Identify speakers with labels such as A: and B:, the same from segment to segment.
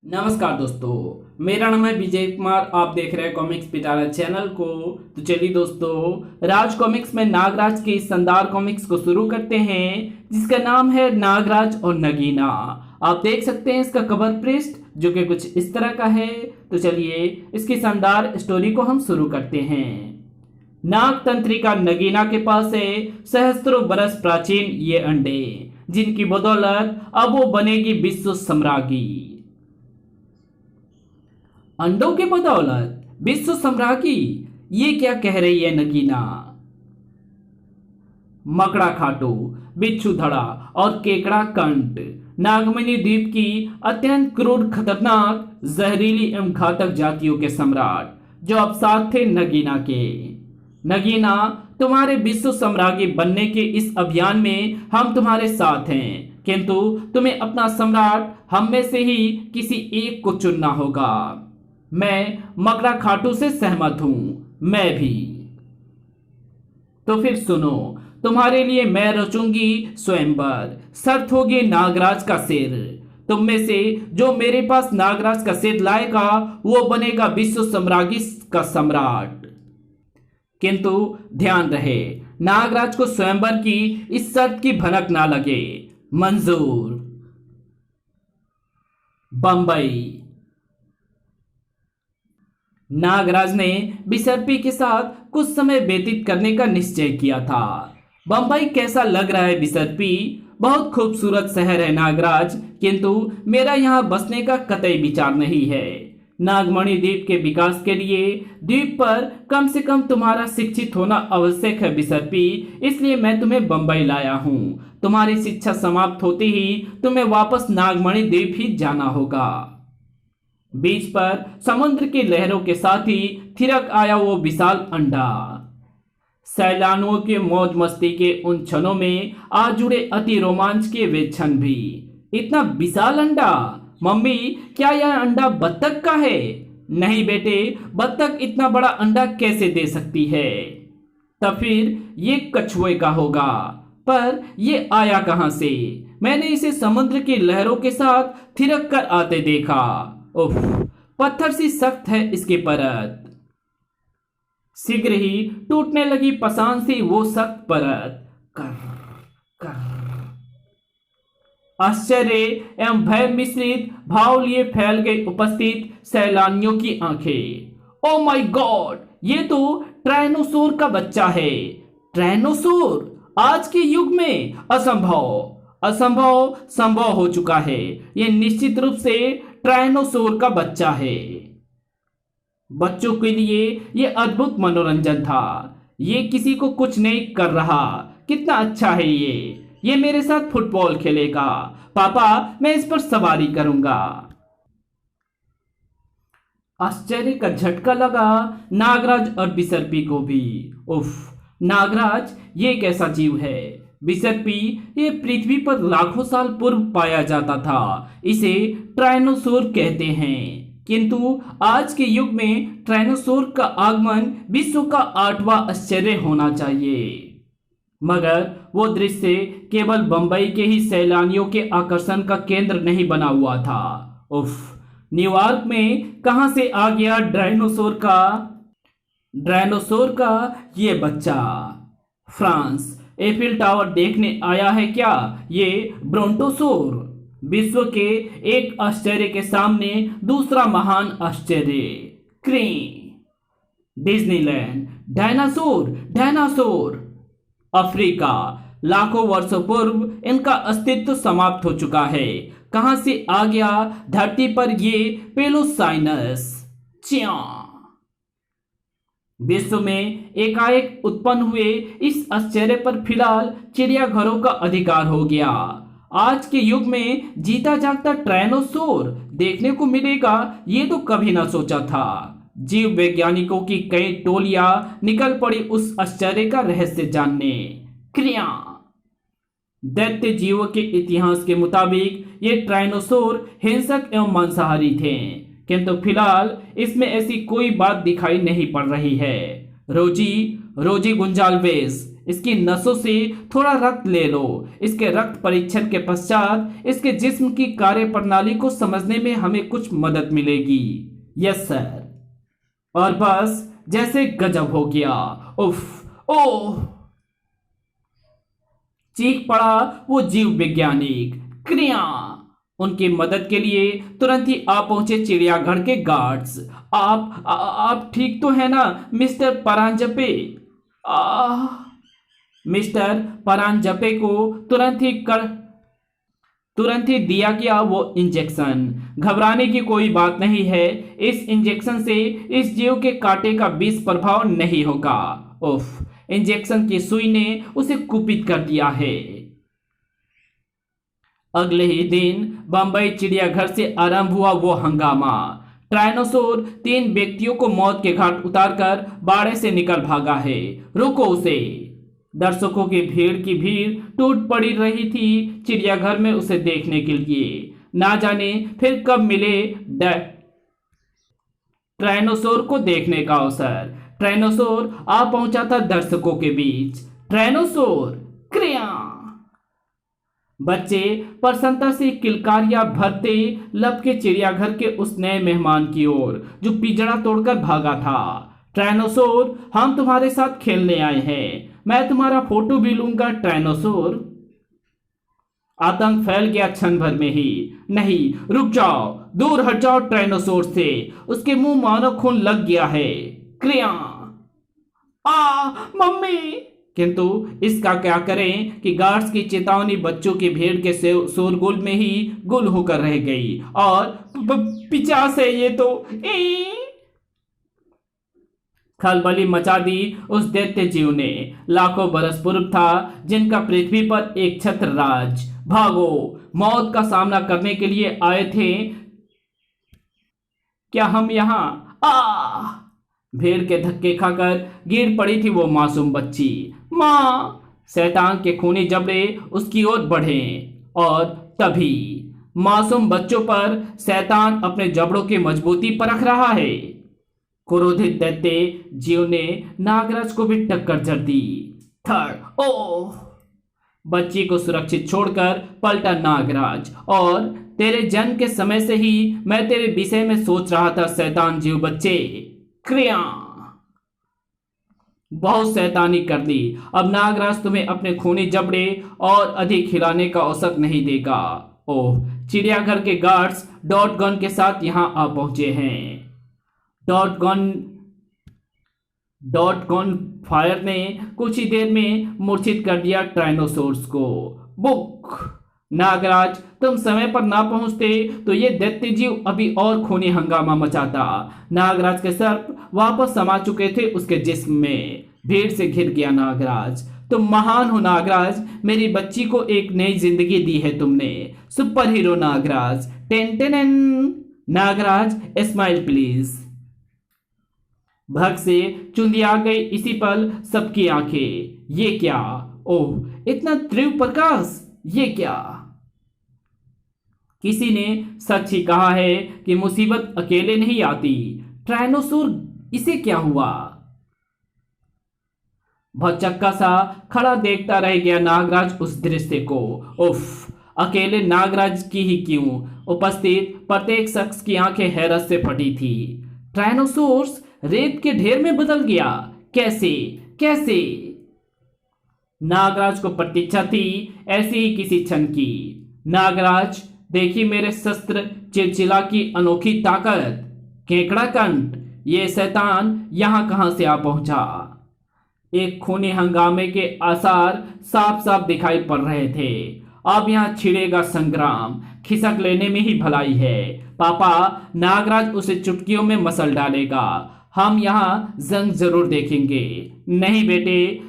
A: नमस्कार दोस्तों, मेरा नाम है विजय कुमार। आप देख रहे हैं कॉमिक्स पिटारा चैनल को। तो चलिए दोस्तों, राज कॉमिक्स में नागराज की शानदार कॉमिक्स को शुरू करते हैं, जिसका नाम है नागराज और नगीना। आप देख सकते हैं इसका कवर पृष्ठ जो कि कुछ इस तरह का है। तो चलिए इसकी शानदार स्टोरी को हम शुरू करते हैं। नाग तंत्रिका नगीना के पास है सहस्त्रों बरस प्राचीन ये अंडे, जिनकी बदौलत अब वो बनेगी विश्व सम्राज्ञी। अंडों के बदौलत विश्व सम्राज्ञी, ये क्या कह रही है नगीना? मकड़ा खाटू, बिच्छू धड़ा और केकड़ा कंट नागमणि द्वीप की अत्यंत क्रूर, खतरनाक, जहरीली एवं घातक जातियों के सम्राट, जो अब साथ थे नगीना के। नगीना, तुम्हारे विश्व सम्राज्ञी बनने के इस अभियान में हम तुम्हारे साथ हैं, किंतु तुम्हें अपना सम्राट हम में से ही किसी एक को चुनना होगा। मैं मकड़ा खाटू से सहमत हूं, मैं भी। तो फिर सुनो, तुम्हारे लिए मैं रचूंगी स्वयंवर। शर्त होगी नागराज का सिर। तुम में से जो मेरे पास नागराज का सिर लाएगा, वो बनेगा विश्व सम्राज्ञी का सम्राट। किंतु ध्यान रहे, नागराज को स्वयंवर की इस शर्त की भनक ना लगे। मंजूर। बंबई। नागराज ने बिसर्पी के साथ कुछ समय व्यतीत करने का निश्चय किया था। बंबई कैसा लग रहा है बिसर्पी? बहुत खूबसूरत शहर है नागराज, किंतु मेरा यहाँ बसने का कतई विचार नहीं है। नागमणि द्वीप के विकास के लिए द्वीप पर कम से कम तुम्हारा शिक्षित होना आवश्यक है बिसर्पी, इसलिए मैं तुम्हें बंबई लाया हूँ। तुम्हारी शिक्षा समाप्त होते ही तुम्हें वापस नागमणि द्वीप ही जाना होगा। बीच पर समुद्र की लहरों के साथ ही थिरक आया वो विशाल अंडा। सैलानियों के मौज मस्ती के उन क्षणों में आ जुड़े अति रोमांच के वे क्षण भी। इतना विशाल अंडा! मम्मी, क्या यह अंडा बत्तख का है? नहीं बेटे, बत्तख इतना बड़ा अंडा कैसे दे सकती है? तब फिर ये कछुए का होगा। पर ये आया कहां से? मैंने इसे समुद्र की लहरों के साथ थिरक कर आते देखा। उफ, पत्थर सी सख्त है इसकी परत। शीघ्र ही टूटने लगी पसान सी वो सख्त परत। कर कर। आश्चर्य एवं भय मिश्रित भाव लिए फैल गई उपस्थित सैलानियों की आंखें। ओ माय गॉड, ये तो ट्रायनोसोर का बच्चा है। ट्रायनोसोर आज के युग में असंभव असंभव संभव हो चुका है। यह निश्चित रूप से ट्रायनोसोर का बच्चा है। बच्चों के लिए यह अद्भुत मनोरंजन था। ये किसी को कुछ नहीं कर रहा। कितना अच्छा है ये मेरे साथ फुटबॉल खेलेगा। पापा, मैं इस पर सवारी करूंगा। आश्चर्य का झटका लगा नागराज और बिसर्पी को भी। उफ, नागराज ये कैसा जीव है? बिसर्पी, ये पृथ्वी पर लाखों साल पूर्व पाया जाता था। इसे ट्रायनोसोर कहते हैं, किंतु आज के युग में ट्रायनोसोर का आगमन विश्व का 8वां आश्चर्य होना चाहिए। मगर वो दृश्य केवल बंबई के ही सैलानियों के आकर्षण का केंद्र नहीं बना हुआ था। उफ, न्यूयॉर्क में कहां से आ गया ड्रायनोसोर का ये बच्चा? फ्रांस, एफिल टावर देखने आया है क्या ये ब्रोंटोसोर? विश्व के एक आश्चर्य के सामने दूसरा महान आश्चर्य। क्री। डिज्नीलैंड। डायनासोर। अफ्रीका, लाखों वर्षों पूर्व इनका अस्तित्व समाप्त हो चुका है। कहां से आ गया धरती पर ये पेलोसाइनस? विश्व में एकाएक उत्पन्न हुए इस आश्चर्य पर फिलहाल चिड़ियाघरों का अधिकार हो गया। आज के युग में जीता जागता ट्रायनोसोर देखने को मिलेगा, ये तो कभी ना सोचा था। जीव वैज्ञानिकों की कई टोलियां निकल पड़ी उस आश्चर्य का रहस्य जानने। क्रिया। दैत्य जीवों के इतिहास के मुताबिक ये ट्रायनोसोर हिंसक एवं मांसाहारी थे, किंतु फिलहाल इसमें ऐसी कोई बात दिखाई नहीं पड़ रही है। रोजी गुंजाल्वेस, इसकी नसों से थोड़ा रक्त ले लो। इसके रक्त परीक्षण के पश्चात इसके जिस्म की कार्य प्रणाली को समझने में हमें कुछ मदद मिलेगी। Yes sir. और बस जैसे गजब हो गया। उफ ओह, चीख पड़ा वो जीव वैज्ञानिक। क्रिया उनकी मदद के लिए तुरंत ही आ पहुंचे चिड़ियाघर के गार्ड्स। आप ठीक तो है ना मिस्टर परांजपे? मिस्टर परांजपे को तुरंत ही दिया गया वो इंजेक्शन। घबराने की कोई बात नहीं है, इस इंजेक्शन से इस जीव के कांटे का विष प्रभाव नहीं होगा। उफ, इंजेक्शन की सुई ने उसे कुपित कर दिया है। अगले ही दिन बंबई चिड़ियाघर से आरंभ हुआ वो हंगामा। ट्राइनोसोर 3 व्यक्तियों को मौत के घाट उतारकर बाड़े से निकल भागा है। रोको उसे। दर्शकों की भीड़ टूट पड़ी रही थी चिड़ियाघर में उसे देखने के लिए। ना जाने फिर कब मिले ट्राइनोसोर को देखने का अवसर। ट्राइनोसोर आ पहुंचा था दर्शकों के बीच। ट्राइनोसोर क्रिया। बच्चे प्रसन्नता से किलकारियां भरते लपके चिड़ियाघर के उस नए मेहमान की ओर जो पिंजरा तोड़कर भागा था। ट्राइनोसोर, हम तुम्हारे साथ खेलने आए हैं, मैं तुम्हारा फोटो भी लूंगा। ट्राइनोसोर। आतंक फैल गया क्षण भर में ही। नहीं, रुक जाओ, दूर हट जाओ ट्राइनोसोर से, उसके मुंह मानो खून लग गया है। क्रिया। मम्मी। किंतु इसका क्या करें कि गार्ड्स की चेतावनी बच्चों की भीड़ के शोरगुल में ही गुल होकर रह गई। और पिचास है ये तो। खलबली मचा दी उस दैत्य जीव ने। लाखों बरस पूर्व था जिनका पृथ्वी पर एक छत्र राज। भागो, मौत का सामना करने के लिए आए थे क्या हम यहां? भीड़ के धक्के खाकर गिर पड़ी थी वो मासूम बच्ची। मां। शैतान के खूनी जबड़े उसकी ओर बढ़े और तभी मासूम बच्चों पर शैतान अपने जबड़ों की मजबूती परख रहा है। क्रोधित दैत्य जीव ने नागराज को भी टक्कर जड़ दी। थर्ड। ओह, बच्ची को सुरक्षित छोड़कर पलटा नागराज। और तेरे जन्म के समय से ही मैं तेरे विषय में सोच रहा था शैतान जीव बच्चे। क्रिया। बहुत शैतानी कर दी। अब नागराज तुम्हें अपने खूनी जबड़े और अधिक हिलाने का अवसर नहीं देगा। ओह, चिड़ियाघर के गार्ड्स डॉट गन के साथ यहां आ पहुंचे हैं। डॉट गन फायर ने कुछ ही देर में मूर्छित कर दिया ट्राइनोसोर्स को। बुक। नागराज, तुम समय पर ना पहुंचते तो ये दैत्य जीव अभी और खूनी हंगामा मचाता। नागराज के सर्प वापस समा चुके थे उसके जिस्म में। भीड़ से घिर गया नागराज। तुम महान हो नागराज, मेरी बच्ची को एक नई जिंदगी दी है तुमने। Super hero Nagraj. Ten ten. Nagraj, smile please. भग से चुंदिया गई इसी पल सबकी आंखें। ये क्या? ओह, इतना तीव्र प्रकाश, ये क्या? किसी ने सच ही कहा है कि मुसीबत अकेले नहीं आती। ट्राइनोसोर, इसे क्या हुआ? भौचक्का सा खड़ा देखता रह गया नागराज उस दृश्य को। उफ, अकेले नागराज की ही क्यों, उपस्थित प्रत्येक शख्स की आंखें हैरत से फटी थी। ट्राइनोसोर्स रेत के ढेर में बदल गया। कैसे कैसे? नागराज को प्रतीक्षा थी ऐसी ही किसी क्षण की। नागराज, देखी मेरे शस्त्र चिलचिला की अनोखी ताकत। केकड़ा कंठ, ये शैतान यहां कहां से आ पहुंचा? एक खूनी हंगामे के आसार साफ साफ दिखाई पड़ रहे थे। अब यहां छिड़ेगा संग्राम, खिसक लेने में ही भलाई है। पापा, नागराज उसे चुटकियों में मसल डालेगा। हम यहां जंग जरूर देखेंगे। नहीं बेटे,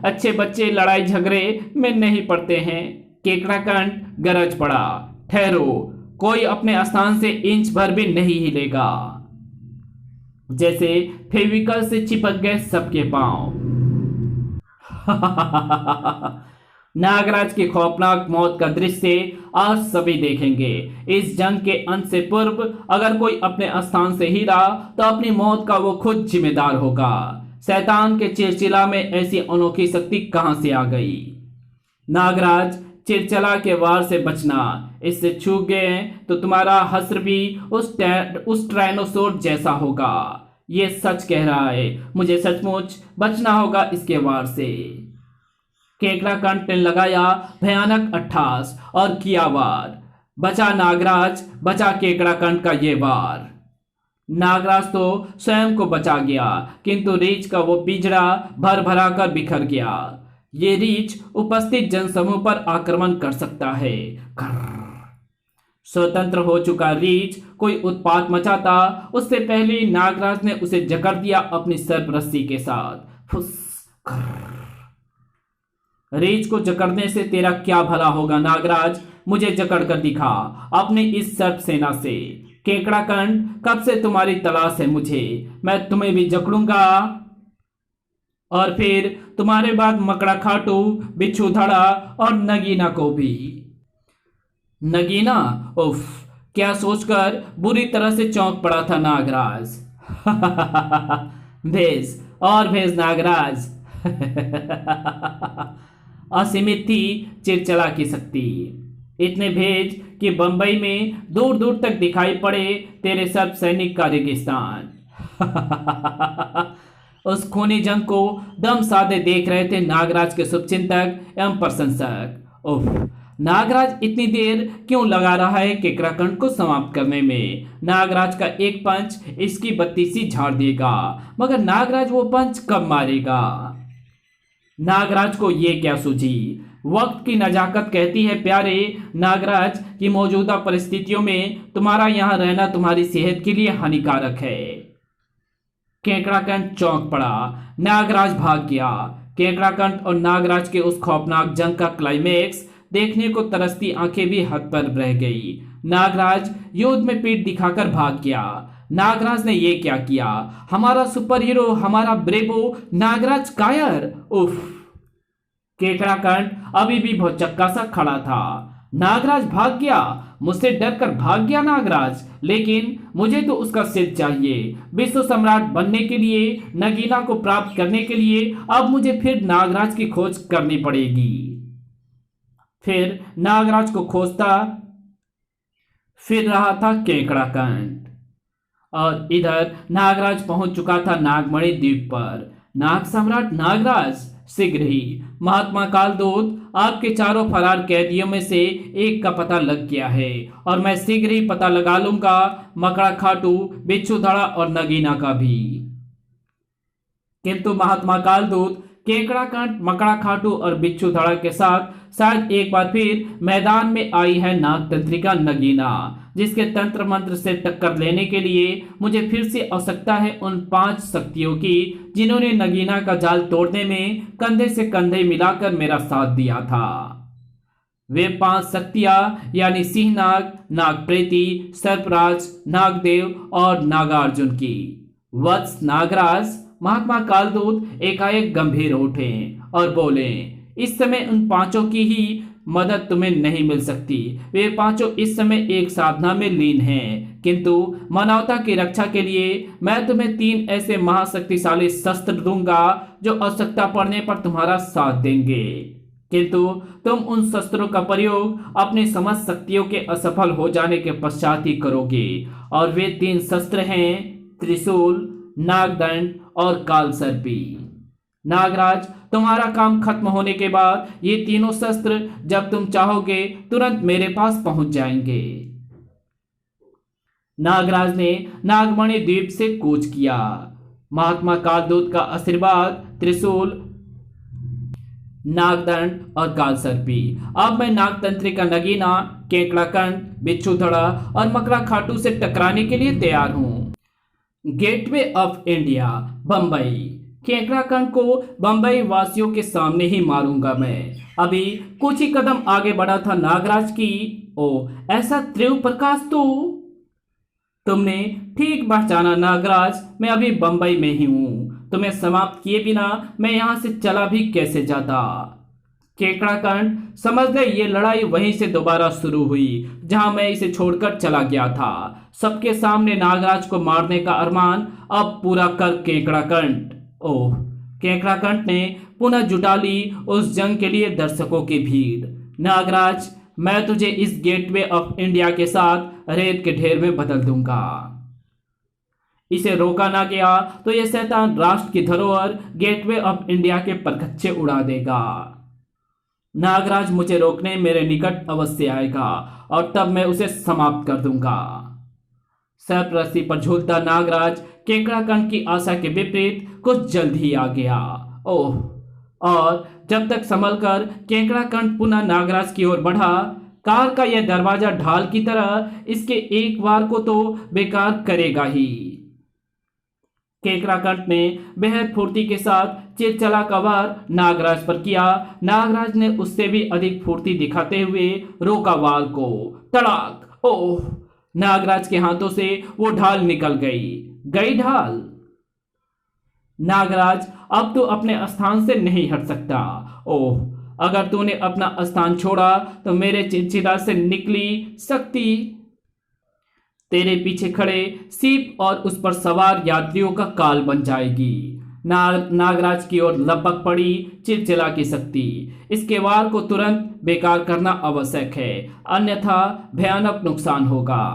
A: अच्छे बच्चे लड़ाई झगड़े में नहीं पड़ते हैं। केकड़ाकंठ गरज पड़ा। ठहरो, कोई अपने स्थान से इंच भर भी नहीं हिलेगा। जैसे फेविकल से चिपक गए सबके पांव। नागराज की खौफनाक मौत का दृश्य आज सभी देखेंगे। इस जंग के अंत से पूर्व अगर कोई अपने स्थान से हिला तो अपनी मौत का वो खुद जिम्मेदार होगा। शैतान के चिलचिला में ऐसी अनोखी शक्ति कहां से आ गई? नागराज, चिलचिला के वार से बचना। इससे चूक गए तो तुम्हारा हश्र भी उस ट्राइनोसोर जैसा होगा। ये सच कह रहा है, मुझे सचमुच बचना होगा इसके वार से। केकड़ा कंठ ने लगाया भयानक अट्ठास और किया वार। बचा नागराज, बचा केकड़ा कंठ का ये वार। नागराज तो स्वयं को बचा गया, किंतु रीछ का वो पिंजरा भर भरा कर बिखर गया। ये रीछ उपस्थित जनसमूह पर आक्रमण कर सकता है। स्वतंत्र हो चुका रीछ कोई उत्पात मचाता, उससे पहले नागराज ने उसे जकड़ दिया अपनी सर्प रस्सी के साथ। फुस। रीछ को जकड़ने से तेरा क्या भला होगा नागराज? मुझे जकड़ कर दिखा अपनी इस सर्प सेना से। केकड़ा कंठ, कब से तुम्हारी तलाश है मुझे। मैं तुम्हें भी जकड़ूंगा और फिर तुम्हारे बाद मकड़ा खाटू, बिच्छू धड़ा और नगीना को भी। नगीना? उफ, क्या सोचकर बुरी तरह से चौंक पड़ा था नागराज। भेज और भेज नागराज। असीमित थी चिलचिला की शक्ति। इतने भेज कि बंबई में दूर दूर तक दिखाई पड़े तेरे सब सैनिक का रेगिस्तान। उस खूनी जंग को दम साधे देख रहे थे नागराज के शुभचिंतक एवं प्रशंसक। उफ, नागराज इतनी देर क्यों लगा रहा है केकड़ा कंठ को समाप्त करने में? नागराज का एक पंच इसकी बत्तीसी झाड़ देगा, मगर नागराज वो पंच कब मारेगा? नागराज को ये क्या सूझी? वक्त की नजाकत कहती है प्यारे नागराज की मौजूदा परिस्थितियों में तुम्हारा यहां रहना तुम्हारी सेहत के लिए हानिकारक है। केकड़ा कंठ चौंक पड़ा। नागराज भाग गया। केकड़ा कंठ और नागराज के उस खौफनाक जंग का क्लाइमेक्स देखने को तरसती आंखें भी हद पर रह गई। नागराज युद्ध में पीठ दिखाकर भाग गया। नागराज ने ये क्या किया? हमारा सुपर हीरो, हमारा ब्रेवो नागराज कायर। उफ। केकड़ा कंठ अभी भी भौचक्का सा खड़ा था। नागराज भाग गया, मुझसे डरकर भाग गया नागराज, लेकिन मुझे तो उसका सिर चाहिए। विश्व सम्राट बनने के लिए, नगीना को प्राप्त करने के लिए अब मुझे फिर नागराज की खोज करनी पड़ेगी। फिर नागराज को खोजता फिर रहा था केकड़ा कंठ। और इधर नागराज पहुंच चुका था नागमणि द्वीप पर। नाग सम्राट नागराज, शीघ्र ही महात्मा कालदूत, आपके चारों फरार कैदियों में से एक का पता लग गया है और मैं शीघ्र ही पता लगा लूंगा मकड़ा खाटू, बिच्छू धड़ा और नगीना का भी। किंतु महात्मा कालदूत केकड़ा कंठ, मकड़ा खाटू और बिच्छू धड़ा के साथ शायद एक बार फिर मैदान में आई है नागतंत्रिका नगीना, जिसके तंत्र मंत्र से टक्कर लेने के लिए मुझे फिर से आवश्यकता है उन 5 शक्तियों की जिन्होंने नगीना का जाल तोड़ने में कंधे से कंधे मिलाकर मेरा साथ दिया था। वे 5 शक्तियां यानी सिंहनाग, नागप्रेती, सर्पराज, नागदेव और नागार्जुन की। वत्स नागराज, महात्मा कालदूत एकाएक गंभीर उठे और बोले, इस समय उन 5 की ही मदद तुम्हें नहीं मिल सकती। वे 5 इस समय एक साधना में लीन हैं, किंतु मानवता की रक्षा के लिए मैं तुम्हें 3 ऐसे महाशक्तिशाली शस्त्र दूंगा जो आवश्यकता पड़ने पर तुम्हारा साथ देंगे। किंतु तुम उन शस्त्रों का प्रयोग अपनी समस्त शक्तियों के असफल हो जाने के पश्चात ही करोगे। और वे 3 शस्त्र हैं त्रिशूल, नागदंड और कालसर्पी। नागराज, तुम्हारा काम खत्म होने के बाद ये तीनों शस्त्र जब तुम चाहोगे तुरंत मेरे पास पहुंच जाएंगे। नागराज ने नागमणि द्वीप से कूच किया। महात्मा कालदूत का आशीर्वाद, त्रिशूल, नागदंड और कालसर्पी। अब मैं नागतंत्रिका नगीना, केकड़ा कंठ, बिच्छू धड़ा और मकड़ा खाटू से टकराने के लिए तैयार हूं। Gateway of India, Bombay. केकड़ा कंठ को बंबई वासियों के सामने ही मारूंगा मैं। अभी कुछ ही कदम आगे बढ़ा था नागराज की। ओ ऐसा त्रिव प्रकाश तो तुमने ठीक पहचाना नागराज, मैं अभी बंबई में ही हूं। तुम्हें समाप्त किए बिना मैं यहां से चला भी कैसे जाता। केकड़ाकंठ समझ ले ये लड़ाई वहीं से दोबारा शुरू हुई जहां मैं इसे छोड़कर चला गया था। सबके सामने नागराज को मारने का अरमान अब पूरा कर केकड़ाकंठ। ओह, केकड़ाकंठ ने पुनः जुटा ली उस जंग के लिए दर्शकों की भीड़। नागराज, मैं तुझे इस गेटवे ऑफ इंडिया के साथ रेत के ढेर में बदल दूंगा। इसे रोका ना गया तो यह शैतान राष्ट्र की धरोहर गेटवे ऑफ इंडिया के परखच्चे उड़ा देगा। नागराज मुझे रोकने मेरे निकट अवश्य आएगा और तब मैं उसे समाप्त कर दूंगा। सर्प रस्सी पर झूलता नागराज केकड़ाकंठ की आशा के विपरीत कुछ जल्द ही आ गया। ओह, और जब तक संभल कर केकड़ाकंठ पुनः नागराज की ओर बढ़ा, कार का यह दरवाजा ढाल की तरह इसके एक वार को तो बेकार करेगा ही। केकड़ाकंठ ने बेहद फुर्ती के साथ चिरचला का वार नागराज पर किया। नागराज ने उससे भी अधिक फुर्ती दिखाते हुए रोका वार को। तड़ाक! ओह, नागराज के हाथों से वो ढाल निकल गई ढाल। नागराज, अब तू अपने स्थान से नहीं हट सकता। ओह, अगर तूने अपना स्थान छोड़ा तो मेरे चिंचिड़ा से निकली शक्ति तेरे पीछे खड़े सीप और उस पर सवार यात्रियों का काल बन जाएगी। नागराज की ओर लपक पड़ी चिलचिला की शक्ति। इसके वार को तुरंत बेकार करना आवश्यक है, अन्यथा भयानक नुकसान होगा।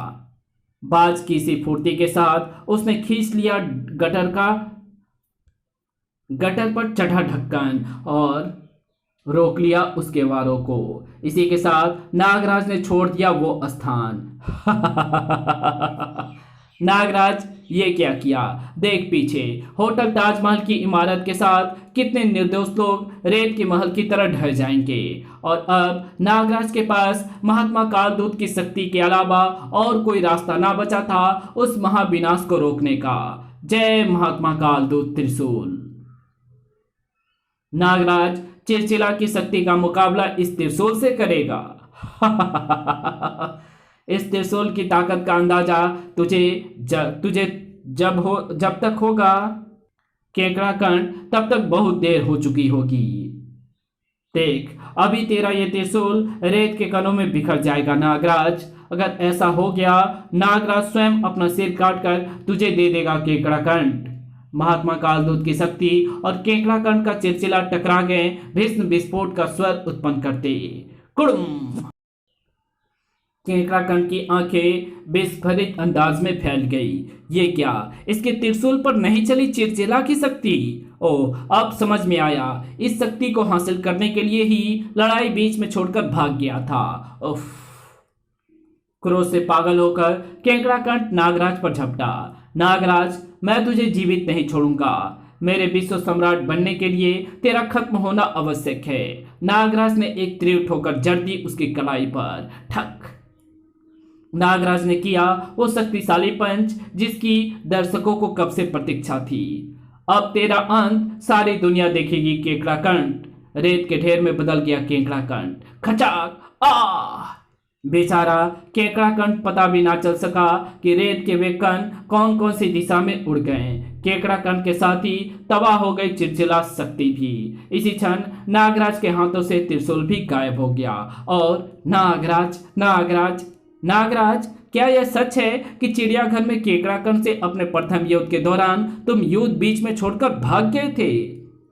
A: बाज की सी फुर्ती के साथ उसने खींच लिया गटर पर चढ़ा ढक्कन और रोक लिया उसके वारों को। इसी के साथ नागराज ने छोड़ दिया वो स्थान। नागराज, ये क्या किया? देख पीछे, होटल ताजमहल की इमारत के साथ कितने निर्दोष लोग रेत के महल की तरह ढह जाएंगे। और अब नागराज के पास महात्मा कालदूत की शक्ति के अलावा और कोई रास्ता ना बचा था उस महाविनाश को रोकने का। जय महात्मा कालदूत त्रिशूल। नागराज चिलचिला की शक्ति का मुकाबला इस त्रिशूल से करेगा। इस त्रिशूल की ताकत का अंदाजा तुझे जब तक होगा केकड़ाकंठ, तब तक बहुत देर हो चुकी होगी। देख, अभी तेरा ये त्रिशूल रेत के कणों में बिखर जाएगा नागराज। अगर ऐसा हो गया, नागराज स्वयं अपना सिर काटकर तुझे दे देगा केकड़ाकंठ। महात्मा कालदूत की शक्ति और केकड़ाकंठ का चिलचिला टकरा गए, भीषण विस्फोट का स्वर उत्पन्न करते। कुड़ुम! केकड़ाकंठ की आंखें विस्फोरित अंदाज में फैल गई। ये क्या? इसके त्रिशूल पर नहीं चली चिलचिला की शक्ति? ओह, अब समझ में आया। इस शक्ति को हासिल करने के लिए ही लड़ाई बीच में छोड़कर भाग गया था। उफ! क्रोध से पागल होकर केकड़ाकंठ नागराज पर झपटा। नागराज, मैं तुझे जीवित नहीं छोड़ूंगा। मेरे विश्व सम्राट बनने के लिए तेरा खत्म होना आवश्यक है। नागराज ने एक तीव्र ठोकर जड़ दी उसकी कलाई पर। ठक! नागराज ने किया वो शक्तिशाली पंच जिसकी दर्शकों को कब से प्रतीक्षा थी। अब तेरा अंत सारी दुनिया देखेगी केकड़ाकंठ। रेत के ढेर में बदल गया केकड़ाकंठ। खचाक! आ! बेचारा केकड़ाकंठ पता भी ना चल सका कि रेत के वे कण कौन कौन सी दिशा में उड़ गए। केकड़ाकंठ के साथ ही तबाह हो गई चिलचिला शक्ति भी। इसी क्षण नागराज के हाथों से त्रिशूल भी गायब हो गया। और नागराज, क्या यह सच है कि चिड़ियाघर में केकड़ाकंठ से अपने प्रथम युद्ध के दौरान तुम युद्ध बीच में छोड़कर भाग गए थे?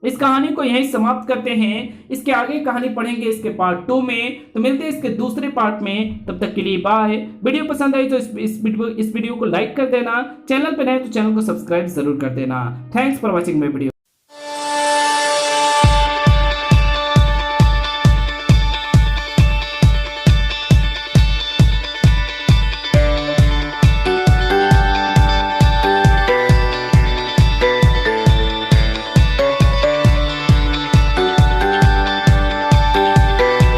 A: इस कहानी को यहीं समाप्त करते हैं। इसके आगे कहानी पढ़ेंगे इसके पार्ट 2 में। तो मिलते हैं इसके दूसरे पार्ट में। तब तक के लिए बाय। वीडियो पसंद आई तो इस वीडियो को लाइक कर देना। चैनल पर नए तो चैनल को सब्सक्राइब जरूर कर देना। Thanks for watching my video.